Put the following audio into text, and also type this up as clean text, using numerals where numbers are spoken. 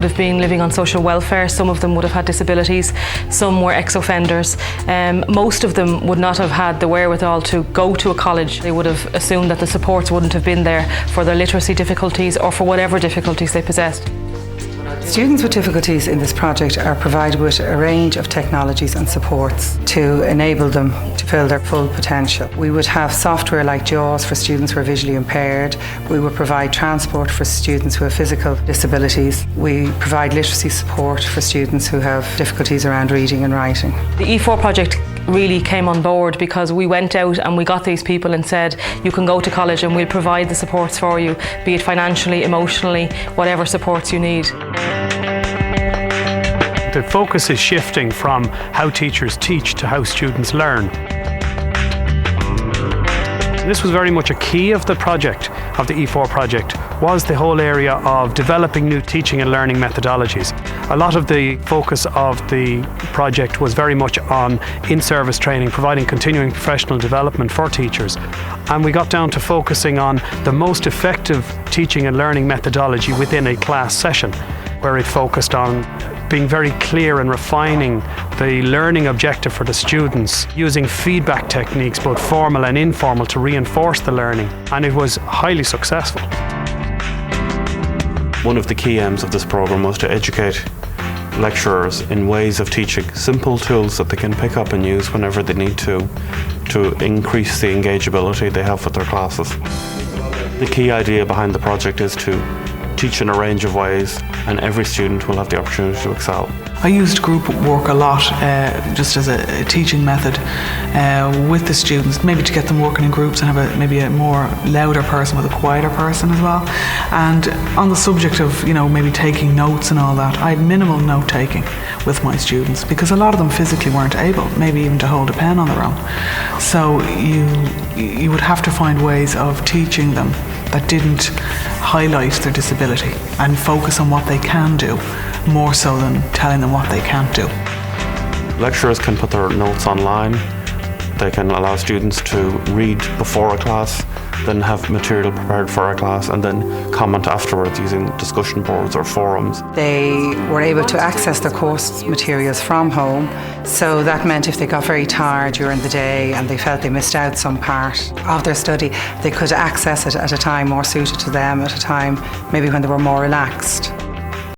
Would have been living on social welfare. Some of them would have had disabilities, some were ex-offenders. Most of them would not have had the wherewithal to go to a college. They would have assumed that the supports wouldn't have been there for their literacy difficulties or for whatever difficulties they possessed. Students with difficulties in this project are provided with a range of technologies and supports to enable them to fill their full potential. We would have software like JAWS for students who are visually impaired. We would provide transport for students who have physical disabilities. We provide literacy support for students who have difficulties around reading and writing. The E4 project really came on board because we went out and we got these people and said, you can go to college and we'll provide the supports for you, be it financially, emotionally, whatever supports you need. The focus is shifting from how teachers teach to how students learn. This was very much a key of the project, of the E4 project, was the whole area of developing new teaching and learning methodologies. A lot of the focus of the project was very much on in-service training, providing continuing professional development for teachers. And we got down to focusing on the most effective teaching and learning methodology within a class session, where it focused on being very clear and refining the learning objective for the students, using feedback techniques, both formal and informal, to reinforce the learning. And it was highly successful. One of the key aims of this programme was to educate lecturers in ways of teaching, simple tools that they can pick up and use whenever they need to increase the engageability they have with their classes. The key idea behind the project is to teach in a range of ways, and every student will have the opportunity to excel. I used group work a lot just as a teaching method with the students, maybe to get them working in groups and have maybe a more louder person with a quieter person as well. And on the subject of maybe taking notes and all that, I had minimal note taking with my students because a lot of them physically weren't able, maybe even to hold a pen on their own. So you would have to find ways of teaching them that didn't highlight their disability and focus on what they can do, more so than telling them what they can't do. Lecturers can put their notes online. They can allow students to read before a class, then have material prepared for a class, and then comment afterwards using discussion boards or forums. They were able to access their course materials from home, so that meant if they got very tired during the day and they felt they missed out some part of their study, they could access it at a time more suited to them, at a time maybe when they were more relaxed.